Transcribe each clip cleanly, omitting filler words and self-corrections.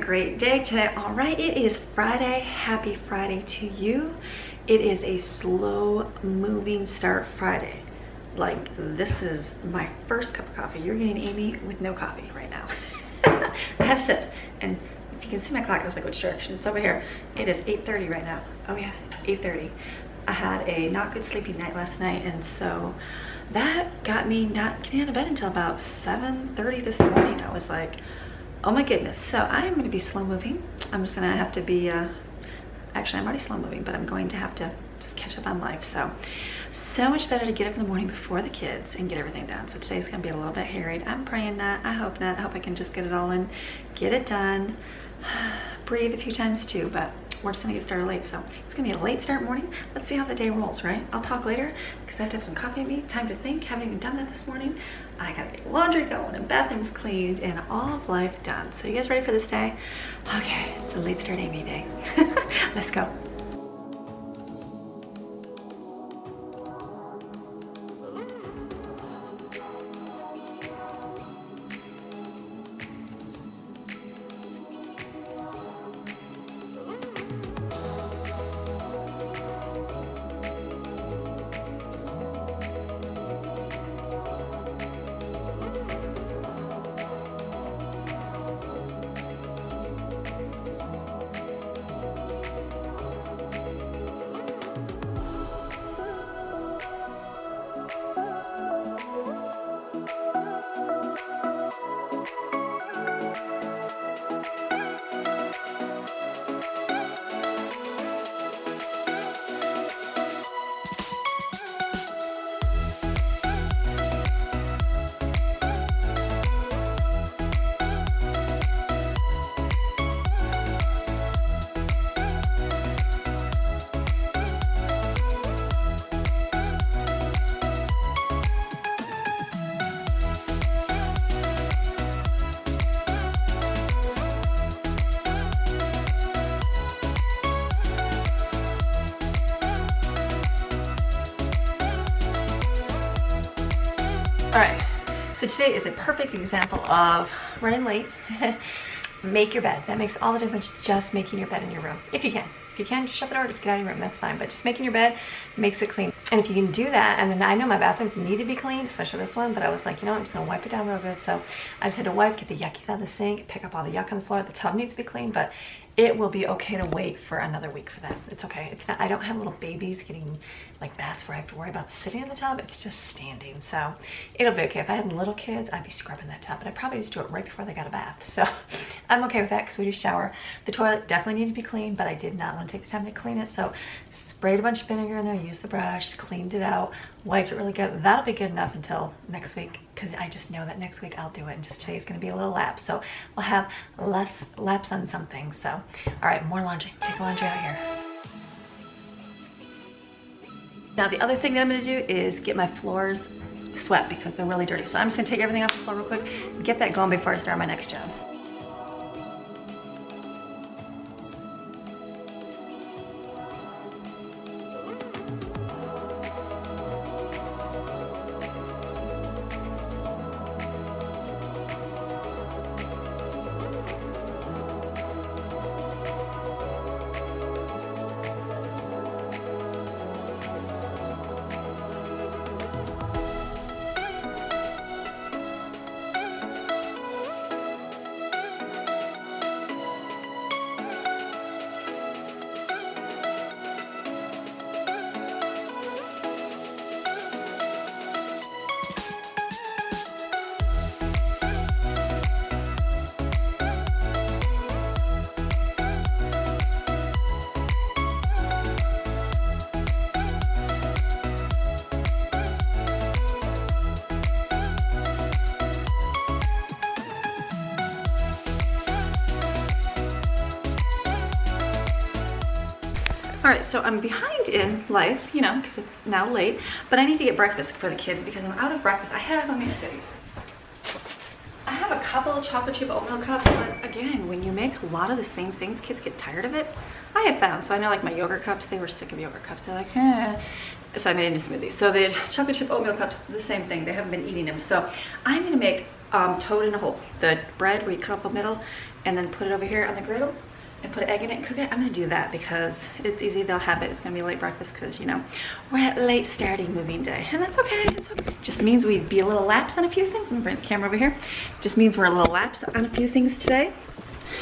great day today. All right, it is Friday. Happy Friday to you. It is a slow moving start Friday. Like, this is my first cup of coffee. You're getting Amy with no coffee right now. I had a sip, and if you can see my clock, I was like, which direction? It's over here. It is 8:30 right now. Oh yeah, 8:30. I had a not good sleeping night last night, and so that got me not getting out of bed until about 7:30 this morning. I was like, oh my goodness. So I am going to be slow moving. I'm just going to have to be, actually I'm already slow moving, but I'm going to have to just catch up on life. So much better to get up in the morning before the kids and get everything done. So today's going to be a little bit harried. I'm praying not. I hope not. I hope I can just get it all in, get it done, breathe a few times too, but we're just going to get started late. So it's going to be a late start morning. Let's see how the day rolls, right? I'll talk later because I have to have some coffee with me, time to think. Haven't even done that this morning. I got to get laundry going and bathrooms cleaned and all of life done. So you guys ready for this day? Okay, it's a late start Amy day. Let's go. All right, so today is a perfect example of running late. Make your bed. That makes all the difference, just making your bed in your room. If you can. If you can, just shut the door, just get out of your room, that's fine. But just making your bed makes it clean. And if you can do that, and then I know my bathrooms need to be cleaned, especially this one, but I was like, you know what, I'm just gonna wipe it down real good. So I just had to wipe, get the yuckies out of the sink, pick up all the yuck on the floor. The tub needs to be clean, but it will be okay to wait for another week for that. It's okay. It's not, I don't have little babies getting like baths where I have to worry about sitting in the tub. It's just standing. So it'll be okay. If I had little kids, I'd be scrubbing that tub, but I probably just do it right before they got a bath. So I'm okay with that because we do shower. The toilet definitely needed to be cleaned, but I did not want to take the time to clean it. So sprayed a bunch of vinegar in there, used the brush, cleaned it out, wiped it really good. That'll be good enough until next week because I just know that next week I'll do it, and just today's going to be a little lapse. So we'll have less lapse on some things. So, all right, more laundry. Take the laundry out here. Now the other thing that I'm going to do is get my floors swept because they're really dirty. So I'm just going to take everything off the floor real quick and get that going before I start my next job. All right, so I'm behind in life, you know, because it's now late, but I need to get breakfast for the kids because I'm out of breakfast. Let me see. I have a couple of chocolate chip oatmeal cups, but again, when you make a lot of the same things, kids get tired of it. I have found, so I know like my yogurt cups, they were sick of yogurt cups. They're like, eh. So I made into smoothies. So the chocolate chip oatmeal cups, the same thing. They haven't been eating them. So I'm gonna make toad in a hole. The bread where you cut up the middle and then put it over here on the griddle and put an egg in it and cook it. I'm gonna do that because it's easy. They'll have it. It's gonna be late breakfast because, you know, we're at late starting moving day, and that's okay. It's okay. Just means we'd be a little lapse on a few things. I'm gonna bring the camera over here. Just means we're a little lapse on a few things today.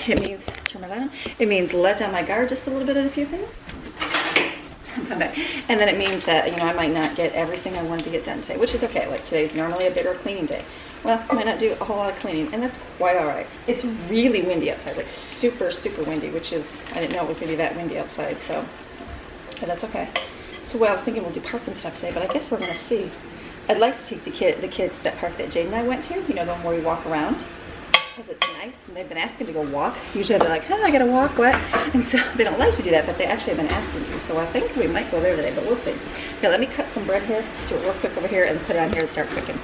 It means, turn my light on. It means let down my guard just a little bit on a few things. Come back. And then it means that, you know, I might not get everything I wanted to get done today, which is okay. Like today's normally a bigger cleaning day. Well, I might not do a whole lot of cleaning, and that's quite all right. It's really windy outside, like super, super windy, which is, I didn't know it was gonna be that windy outside, so that's okay. So well, I was thinking we'll do parking stuff today, but I guess we're gonna see. I'd like to take the kids to that park that Jade and I went to, you know, the one where we walk around, because it's nice, and they've been asking to go walk. Usually they're like, oh, I gotta walk, what? And so they don't like to do that, but they actually have been asking to, so I think we might go there today, but we'll see. Okay, let me cut some bread here, just do it real quick over here, and put it on here and start cooking.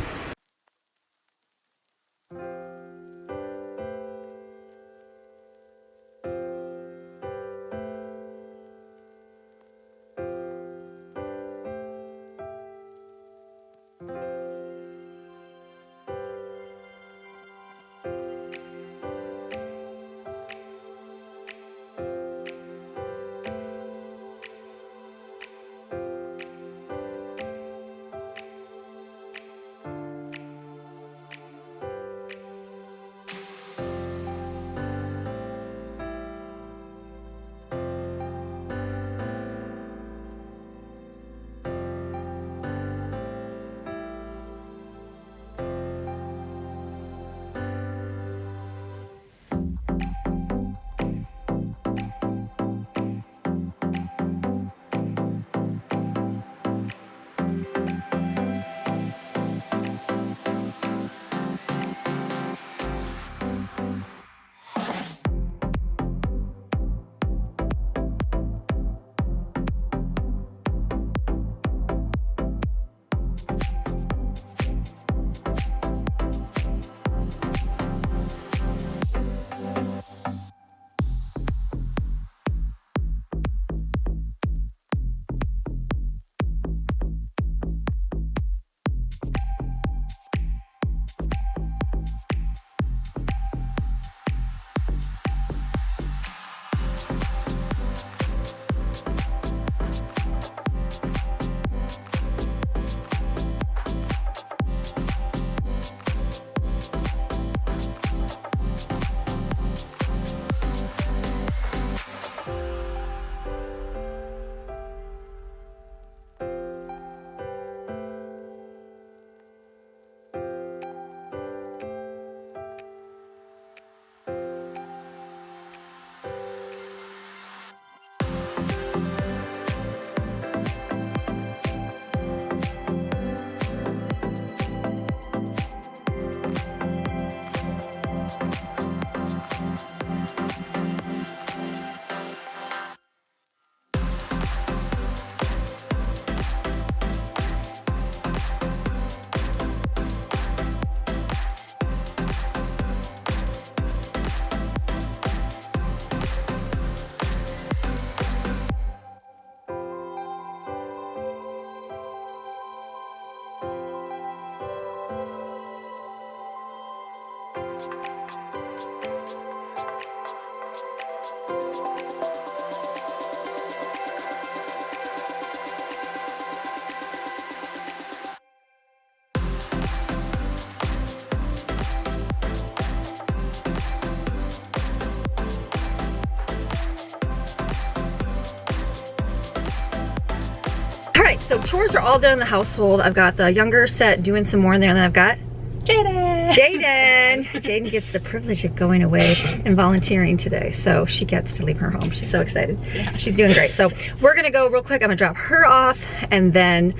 Alright, so chores are all done in the household. I've got the younger set doing some more in there, and then I've got Jaden. Jaden gets the privilege of going away and volunteering today, so she gets to leave her home. She's so excited. Yeah. She's doing great. So we're gonna go real quick. I'm gonna drop her off, and then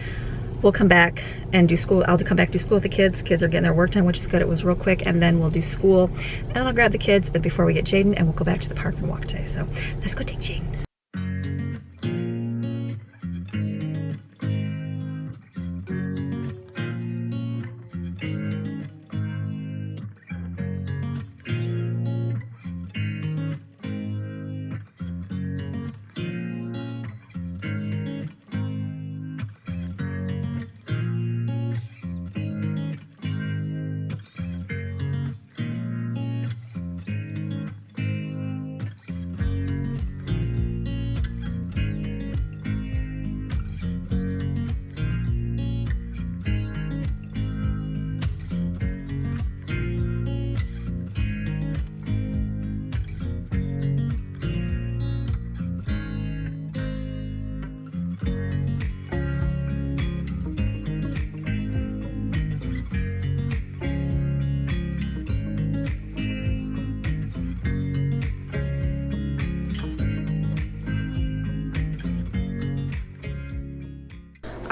we'll come back and do school. I'll come back do school with the kids. Kids are getting their work done, which is good. It was real quick, and then we'll do school. And then I'll grab the kids before we get Jaden, and we'll go back to the park and walk today. So let's go take Jaden.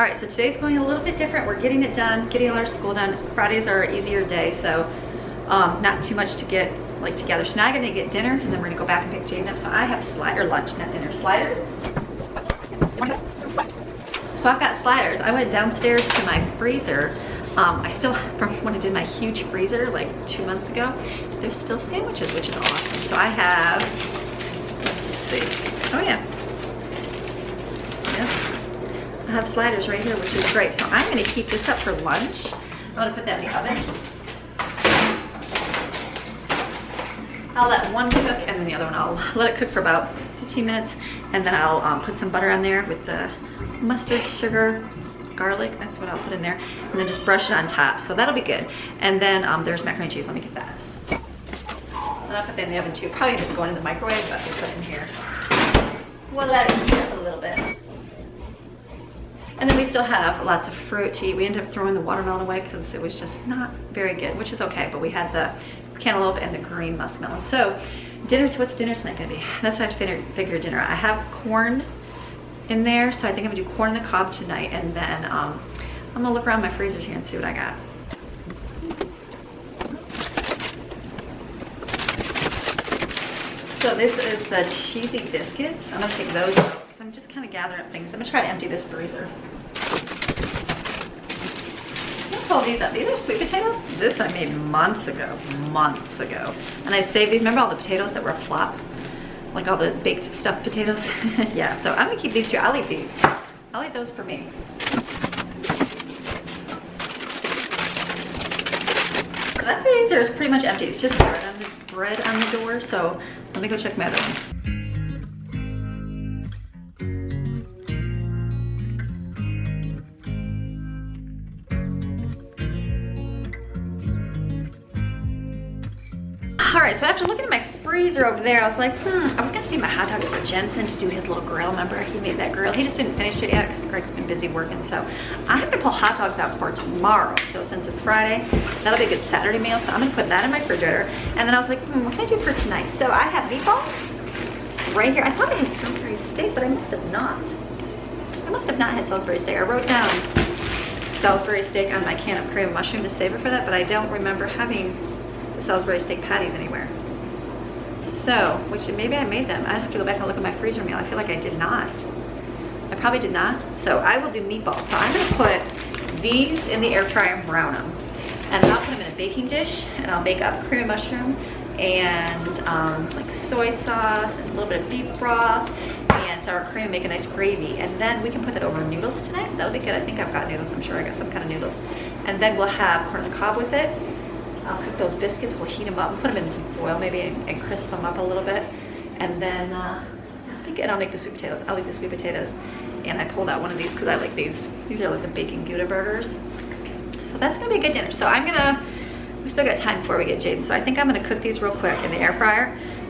All right, so today's going a little bit different. We're getting it done, getting all our school done. Fridays are an easier day, so not too much to get like together. So now I'm gonna get dinner, and then we're gonna go back and pick Jaden up. So I have lunch, not dinner, sliders. So I've got sliders. I went downstairs to my freezer. I still, from when I did my huge freezer like 2 months ago, there's still sandwiches, which is awesome. So I have, let's see, oh yeah. I have sliders right here, which is great. So I'm gonna keep this up for lunch. I'm gonna put that in the oven. I'll let one cook, and then the other one I'll let it cook for about 15 minutes, and then I'll put some butter on there with the mustard, sugar, garlic, that's what I'll put in there, and then just brush it on top. So that'll be good. And then there's macaroni and cheese. Let me get that. And I'll put that in the oven too. Probably just go in the microwave, but I'll put it in here. We'll let it heat up a little bit. And then we still have lots of fruit to eat. We ended up throwing the watermelon away because it was just not very good, which is okay, but we had the cantaloupe and the green muskmelon. So dinner, what's dinner tonight gonna be? That's what I have to figure dinner. I have corn in there, so I think I'm gonna do corn on the cob tonight, and then I'm gonna look around my freezers here and see what I got. So this is the cheesy biscuits. I'm gonna take those out because I'm just kind of gathering up things. I'm gonna try to empty this freezer. Let's pull these up. These are sweet potatoes. This I made months ago. And I saved these. Remember all the potatoes that were a flop? Like all the baked stuffed potatoes? Yeah, so I'm gonna keep these two. I'll eat these. I'll eat those for me. So that freezer is pretty much empty. It's just bread on the door, so let me go check my other one. All right, so after looking at my freezer over there, I was like, I was gonna save my hot dogs for Jensen to do his little grill. Remember, he made that grill. He just didn't finish it yet because Greg's been busy working. So I'm gonna pull hot dogs out for tomorrow. So since it's Friday, that'll be a good Saturday meal. So I'm gonna put that in my refrigerator. And then I was like, what can I do for tonight? So I have meatballs right here. I thought I had Salisbury steak, but I must have not. I must have not had Salisbury steak. I wrote down Salisbury steak on my can of cream of mushroom to save it for that, but I don't remember having Salisbury steak patties anywhere. So, which maybe I made them. I'd have to go back and look at my freezer meal. I feel like I did not. I probably did not. So I will do meatballs. So I'm gonna put these in the air fryer and brown them. And then I'll put them in a baking dish, and I'll make up cream of mushroom and like soy sauce and a little bit of beef broth and sour cream, make a nice gravy. And then we can put that over noodles tonight. That'll be good. I think I've got noodles. I'm sure I got some kind of noodles. And then we'll have corn on the cob with it. I'll cook those biscuits, we'll heat them up, put them in some foil maybe and crisp them up a little bit. And then I think I'll make the sweet potatoes. I'll eat the sweet potatoes. And I pulled out one of these because I like these. These are like the bacon Gouda burgers. So that's gonna be a good dinner. So we still got time before we get Jaden. So I think I'm gonna cook these real quick in the air fryer,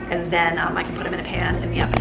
and then I can put them in a pan in the oven.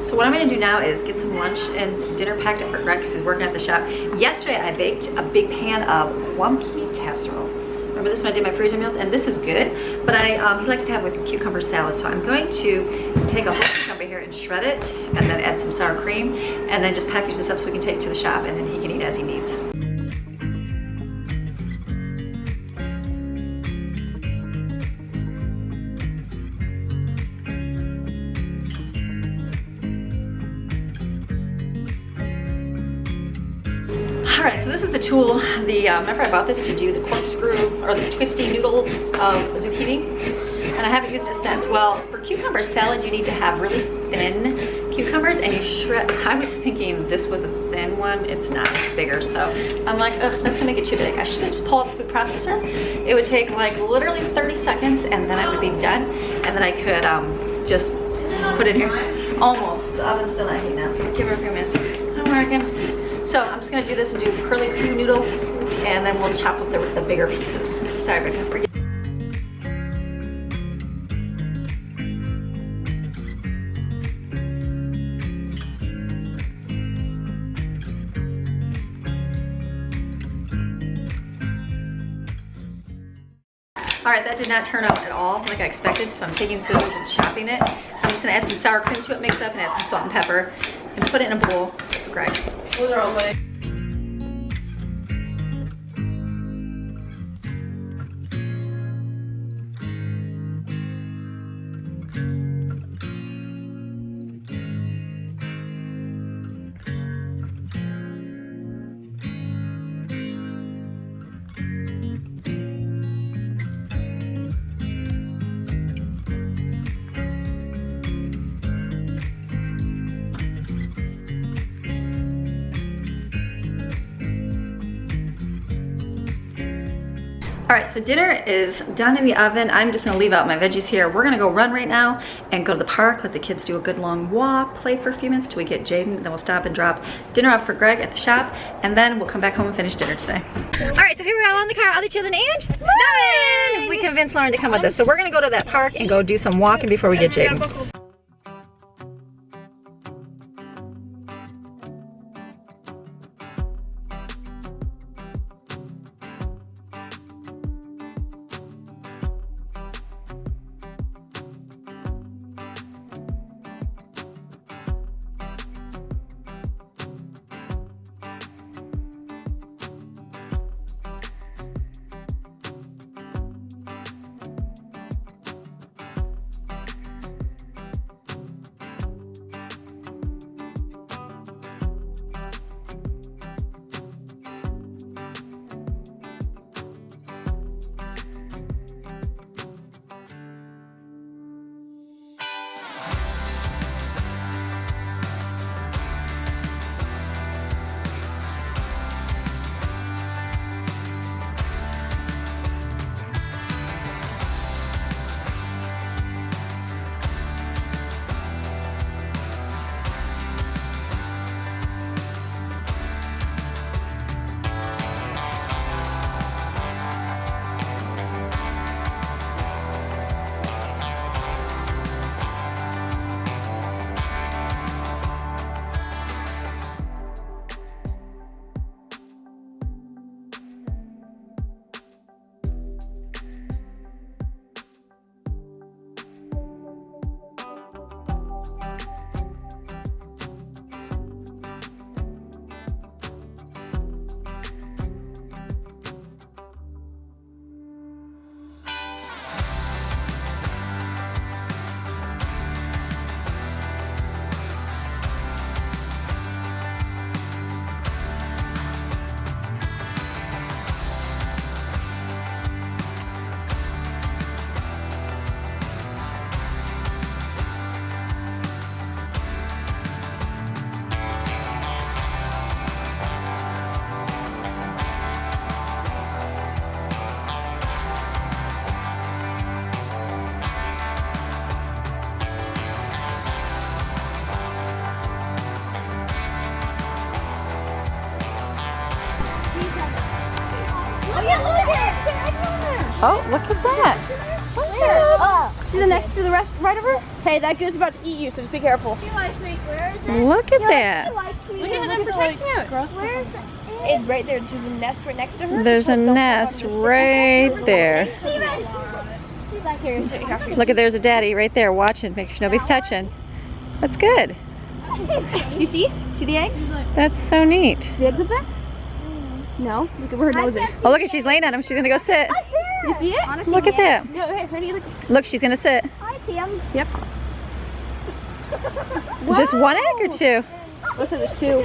So what I'm gonna do now is get some lunch and dinner packed up for Greg because he's working at the shop. Yesterday I baked a big pan of guamki casserole. Remember this when I did my freezer meals? And this is good, but he likes to have it with cucumber salad. So I'm going to take a whole cucumber here and shred it, and then add some sour cream, and then just package this up so we can take it to the shop, and then he can eat as he needs. All right, so this is the tool. Remember I bought this to do the corkscrew or the twisty noodle of zucchini, and I haven't used it since. Well, for cucumber salad, you need to have really thin cucumbers, and you shred. I was thinking this was a thin one. It's not. It's bigger. So I'm like, ugh, that's gonna make it too big. I should have just pulled out the food processor. It would take like literally 30 seconds, and then I would be done, and then I could just put it here. Almost. The oven's still not heating up. Give her a few minutes. I'm working. So I'm just gonna do this and do curly Q noodle, and then we'll chop up the bigger pieces. Sorry, Becca. All right, that did not turn out at all like I expected, so I'm taking scissors and chopping it. I'm just gonna add some sour cream to it, mix up, and add some salt and pepper, and put it in a bowl for Greg. Those are all my. All right, so dinner is done in the oven. I'm just gonna leave out my veggies here. We're gonna go run right now and go to the park, let the kids do a good long walk, play for a few minutes till we get Jaden, then we'll stop and drop dinner off for Greg at the shop, and then we'll come back home and finish dinner today. All right, so here we are all in the car, all the children and Lauren! We convinced Lauren to come with us. So we're gonna go to that park and go do some walking before we get Jaden. Oh, look at that. To the next, to the rest, right over. Hey, that goose is about to eat you, so just be careful. Where is it? Look at that. Look at them protecting it. Where's it? It's right there. There's a nest right next to her. There's a nest right there. She's like, here, sit here. Look at, there's a daddy right there watching, make sure nobody's touching. That's good. Do you see? See the eggs? That's so neat. The eggs up there? No? Look at where her nose is. Oh, look, she's laying on him. She's gonna go sit. You see it? Honestly, Look at that. Go ahead, ready? Look. Look, she's gonna sit. I see him. Yep. Just one egg or two? Looks like there's two.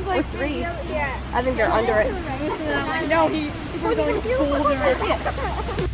Or three. I think they're under it. No, he was only pulled her.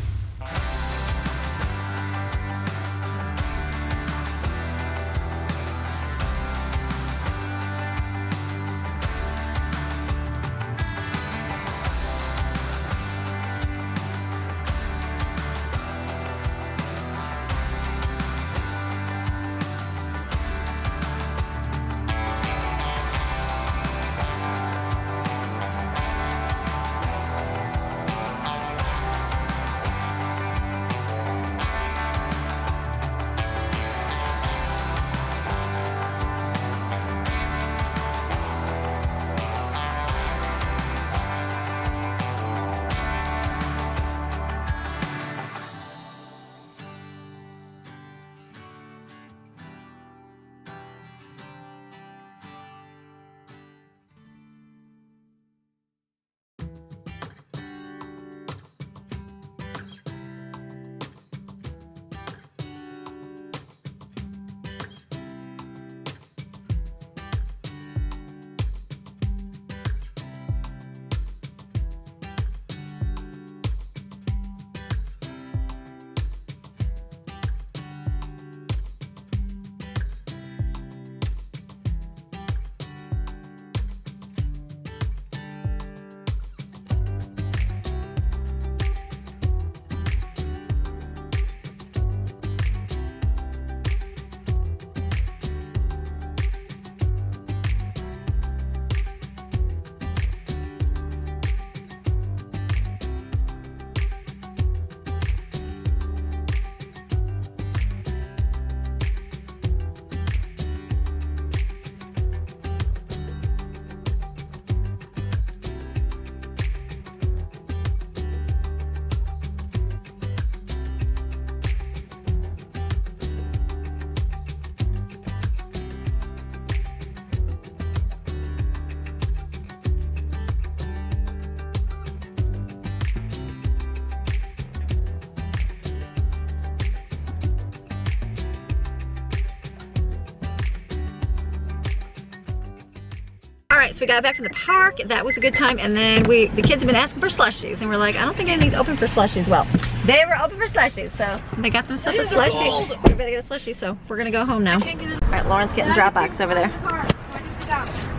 right, so we got back from the park. That was a good time. And then the kids have been asking for slushies. And we're like, I don't think anything's open for slushies. Well, they were open for slushies. So they got themselves a slushie. We better get a slushie. So we're going to go home now. All right, Lauren's getting Dropbox over there.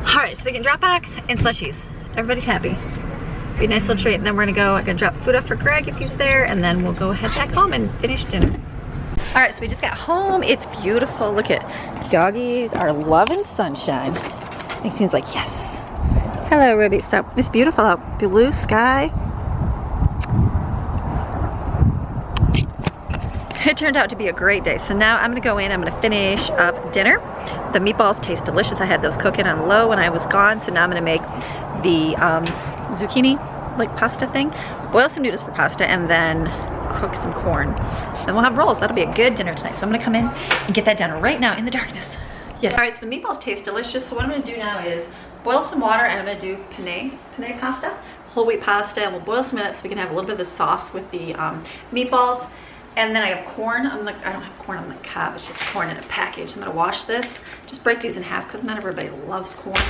All right, so they get Dropbox and slushies. Everybody's happy. Be a nice little treat. And then we're going to go, I'm going to drop food off for Greg if he's there. And then we'll go head back home and finish dinner. All right, so we just got home. It's beautiful. Look at doggies are loving sunshine. It seems like yes. Hello, Ruby. So it's beautiful out. Blue sky. It turned out to be a great day. So now I'm gonna go in, I'm gonna finish up dinner. The meatballs taste delicious. I had those cooking on low when I was gone. So now I'm gonna make the zucchini like pasta thing. Boil some noodles for pasta and then cook some corn. And we'll have rolls. That'll be a good dinner tonight. So I'm gonna come in and get that done right now in the darkness. Yes. All right, so the meatballs taste delicious. So what I'm gonna do now is boil some water and I'm gonna do penne pasta, whole wheat pasta, and we'll boil some of that so we can have a little bit of the sauce with the meatballs. And then I have corn. I don't have corn on the cob, it's just corn in a package. I'm gonna wash this, just break these in half because not everybody loves corn.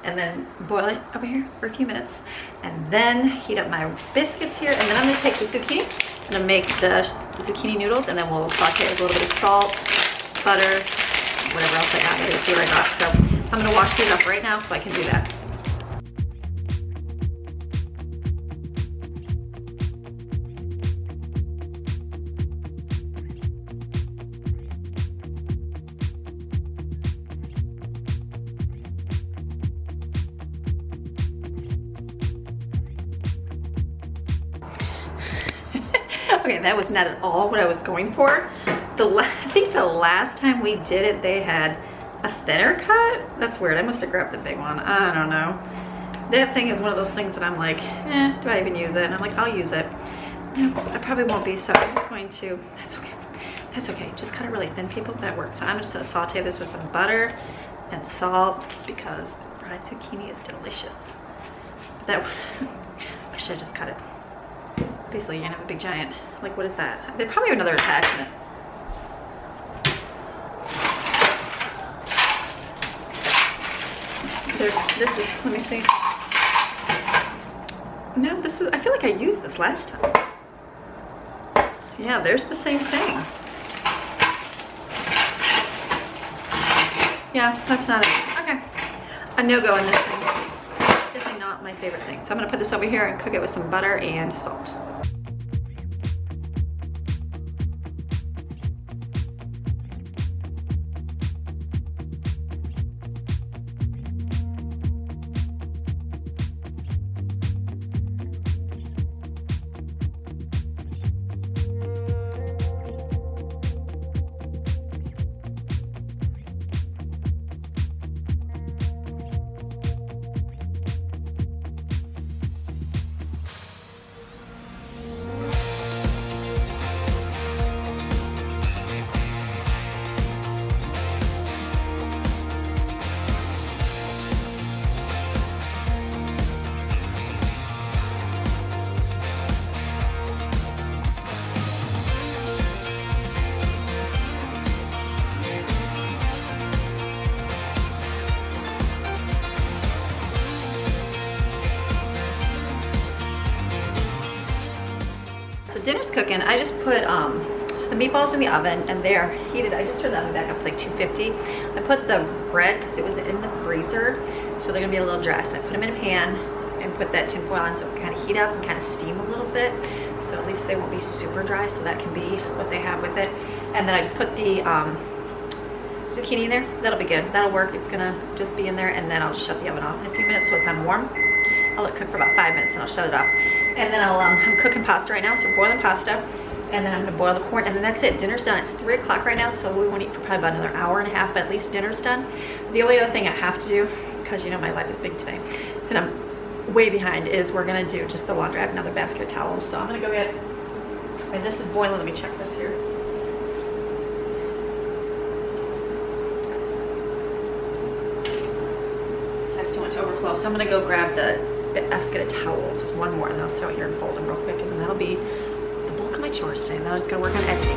And then boil it over here for a few minutes. And then heat up my biscuits here. And then I'm gonna take the zucchini. I'm gonna make the zucchini noodles and then we'll saute it with a little bit of salt, butter, whatever else I got. Maybe see what I got. So I'm gonna wash these up right now so I can do that. Okay, that was not at all what I was going for. I think the last time we did it, they had a thinner cut. That's weird. I must have grabbed the big one. I don't know. That thing is one of those things that I'm like, do I even use it? And I'm like, I'll use it. I probably won't be, so I'm just going to, that's okay. That's okay. Just cut it really thin, people. That works. So I'm just gonna saute this with some butter and salt because fried zucchini is delicious. That, I should have just cut it. Basically, you're gonna have a big giant, like what is that? They probably have another attachment. This is, let me see. No, this is, I feel like I used this last time. Yeah, there's the same thing. Yeah, that's not it. Okay. A no-go on this thing. Definitely not my favorite thing. So I'm gonna put this over here and cook it with some butter and salt. Dinner's cooking. I just put so the meatballs in the oven and they are heated. I just turned the oven back up to like 250. I put the bread because it was in the freezer, so they're gonna be a little dry. So I put them in a pan and put that tin foil on so it can kind of heat up and kind of steam a little bit. So at least they won't be super dry. So that can be what they have with it. And then I just put the zucchini in there. That'll be good. That'll work. It's gonna just be in there, and then I'll just shut the oven off in a few minutes so it's on warm. I'll let it cook for about 5 minutes and I'll shut it off. And then I'm cooking pasta right now, so boiling pasta, and then I'm gonna boil the corn, and then that's it. Dinner's done. It's 3 o'clock right now, so we won't eat for probably about another hour and a half, but at least dinner's done. The only other thing I have to do, because you know my life is big today, and I'm way behind, is we're gonna do just the laundry. I have another basket of towels, so I'm gonna go get, and this is boiling. Let me check this here. That's too much overflow, so I'm gonna go grab the basket of towels. There's one more, and then I'll sit out here and fold them real quick, and then that'll be the bulk of my chores today. And then I'm just gonna work on editing.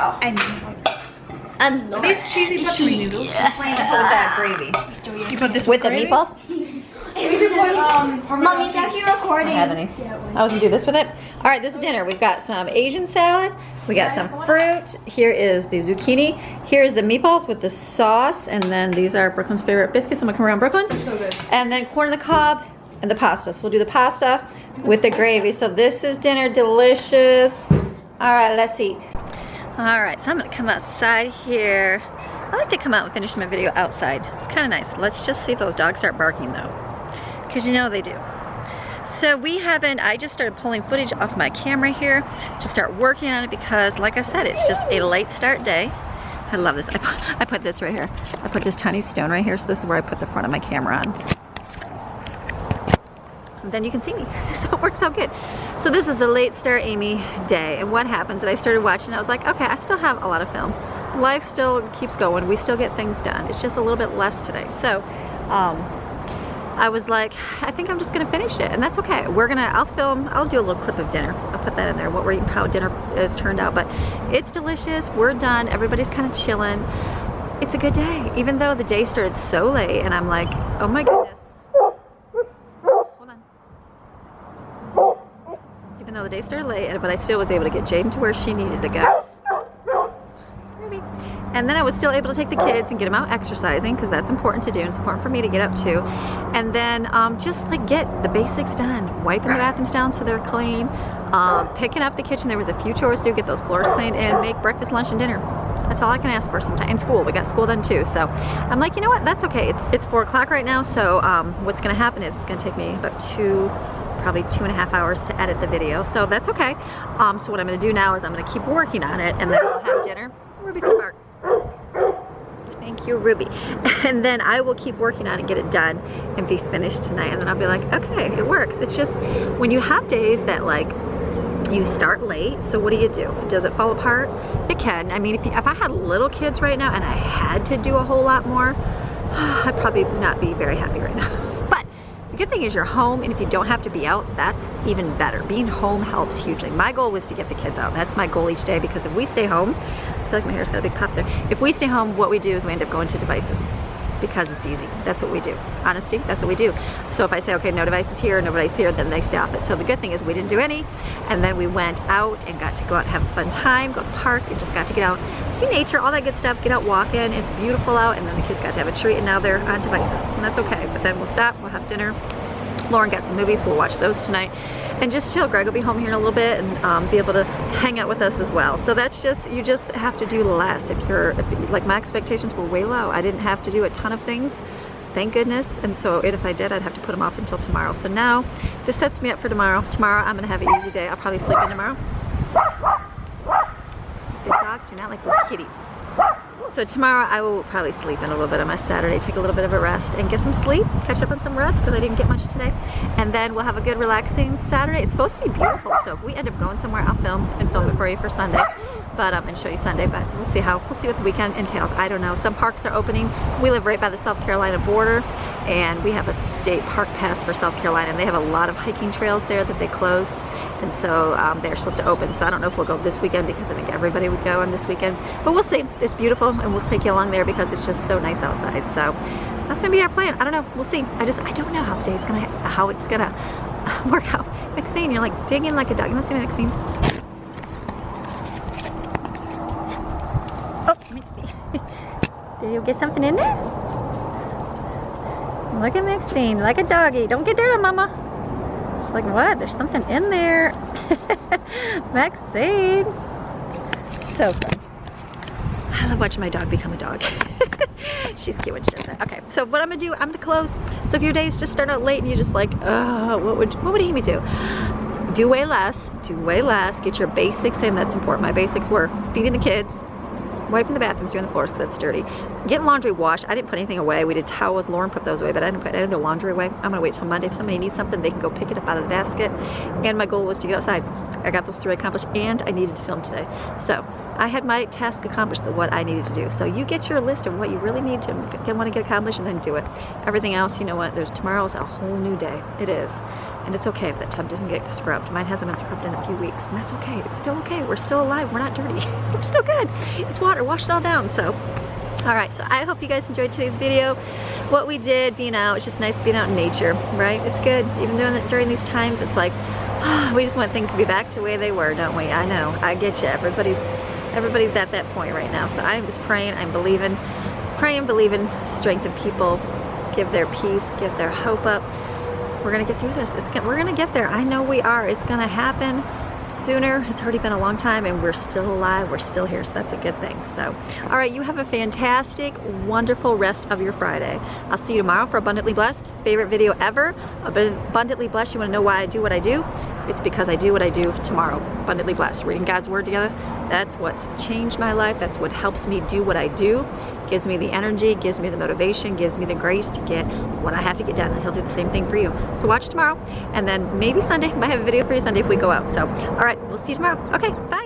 Oh, And Are these cheesy buckwheat noodles? plain with that gravy. You put this With the meatballs? We should put Mommy's actually recording. I don't have any. I was gonna do this with it. All right, this is dinner. We've got some Asian salad. We got some fruit. Here is the zucchini. Here's the meatballs with the sauce. And then these are Brooklyn's favorite biscuits. I'm gonna come around Brooklyn. so good. And then corn on the cob and the pasta. So we'll do the pasta with the gravy. So this is dinner, delicious. All right, let's eat. All right, so I'm gonna come outside here. I like to come out and finish my video outside. It's kind of nice. Let's just see if those dogs start barking though, because you know they do. So I just started pulling footage off my camera here to start working on it because, like I said, it's just a late start day. I love this. I put this right here. I put this tiny stone right here, so this is where I put the front of my camera on. And then you can see me, so it works out good. So this is the late start Amy day, and what happens is I started watching, I was like, okay, I still have a lot of film. Life still keeps going, we still get things done. It's just a little bit less today. So I was like, I think I'm just gonna finish it, and that's okay. I'll do a little clip of dinner. I'll put that in there, what we're eating, how dinner is turned out, but it's delicious, we're done, everybody's kind of chilling. It's a good day, even though the day started so late, and I'm like, oh my goodness. Hold on. Even though the day started late, but I still was able to get Jaden to where she needed to go. And then I was still able to take the kids and get them out exercising, because that's important to do, and it's important for me to get up too. And then just like get the basics done, wiping the bathrooms down so they're clean, picking up the kitchen. There was a few chores to do, get those floors cleaned, and make breakfast, lunch, and dinner. That's all I can ask for sometimes. And school, we got school done too. So I'm like, you know what, that's okay. It's 4 o'clock right now, so what's gonna happen is it's gonna take me about probably 2.5 hours to edit the video, so that's okay. So what I'm gonna do now is I'm gonna keep working on it, and then we'll have dinner. Ruby's gonna bark. Thank you, Ruby. And then I will keep working on it, get it done, and be finished tonight. And then I'll be like, okay, it works. It's just when you have days that like you start late, so what do? Does it fall apart? It can. I mean, if I had little kids right now and I had to do a whole lot more, I'd probably not be very happy right now. But the good thing is you're home, and if you don't have to be out, that's even better. Being home helps hugely. My goal was to get the kids out. That's my goal each day, because if we stay home, I feel like my hair's got a big pop there. If we stay home, what we do is we end up going to devices, because it's easy. That's what we do. Honesty, that's what we do. So if I say, okay, no devices here, no devices here, then they stop it. So the good thing is we didn't do any, and then we went out and got to go out and have a fun time, go to the park, and just got to get out, see nature, all that good stuff, get out walking. It's beautiful out, and then the kids got to have a treat, and now they're on devices, and that's okay. But then we'll stop, we'll have dinner. Lauren got some movies, so we'll watch those tonight and just chill. Greg will be home here in a little bit and be able to hang out with us as well. So that's just, you just have to do less. If like, my expectations were way low. I didn't have to do a ton of things, thank goodness. And so if I did, I'd have to put them off until tomorrow. So now this sets me up for tomorrow. Tomorrow I'm gonna have an easy day. I'll probably sleep in tomorrow. Big dogs do not like those kitties. So tomorrow I will probably sleep in a little bit on my Saturday, take a little bit of a rest and get some sleep, catch up on some rest because I didn't get much today. And then we'll have a good relaxing Saturday. It's supposed to be beautiful, so if we end up going somewhere, I'll film it for you for Sunday, but and show you Sunday. But we'll see what the weekend entails. I don't know. Some parks are opening. We live right by the South Carolina border, and we have a state park pass for South Carolina, and they have a lot of hiking trails there that they close. And so they're supposed to open, so I don't know if we'll go this weekend, because I think everybody would go on this weekend, but we'll see. It's beautiful, and we'll take you along there because it's just so nice outside. So that's gonna be our plan. I don't know, we'll see. I don't know how it's gonna work out. Maxine, you're like digging like a dog. You want to see me, Maxine? Oh, Maxine. Did you get something in there? Look at Maxine, like a doggy. Don't get dirty, mama. Like, what? There's something in there. Maxine. So fun. I love watching my dog become a dog. She's cute when she does that. Okay, so what I'm gonna do, I'm gonna close. So if your days just start out late and you're just like, oh, what would Amy do? Do way less, get your basics in. That's important. My basics were feeding the kids, wiping the bathrooms, doing the floors because that's dirty, getting laundry washed. I didn't put anything away. We did towels. Lauren put those away, but I didn't do laundry away. I'm gonna wait till Monday. If somebody needs something, they can go pick it up out of the basket. And my goal was to get outside. I got those 3 accomplished, and I needed to film today. So I had my task accomplished, what I needed to do. So you get your list of what you really need to want to get accomplished, and then do it. Everything else, you know what? Tomorrow's a whole new day. It is. And it's okay if that tub doesn't get scrubbed. Mine hasn't been scrubbed in a few weeks, and that's okay. It's still okay. We're still alive. We're not dirty. We're still good. It's water. Wash it all down. So, all right. So I hope you guys enjoyed today's video. What we did, being out, it's just nice being out in nature, right? It's good. Even during these times, it's like, we just want things to be back to the way they were, don't we? I know. I get you. Everybody's at that point right now. So I'm just praying. I'm believing. Praying, believing, strengthen people. Give their peace. Give their hope up. We're gonna get through this. We're gonna get there. I know we are. It's gonna happen sooner. It's already been a long time and we're still alive. We're still here, so that's a good thing. So, all right, you have a fantastic, wonderful rest of your Friday. I'll see you tomorrow for Abundantly Blessed. Favorite video ever. Abundantly Blessed. You wanna know why I do what I do? It's because I do what I do tomorrow. Abundantly Blessed. Reading God's Word together. That's what's changed my life. That's what helps me do what I do. Gives me the energy, gives me the motivation, gives me the grace to get what I have to get done. And he'll do the same thing for you. So watch tomorrow, and then maybe Sunday. Might have a video for you Sunday if we go out. So, all right, we'll see you tomorrow. Okay, bye.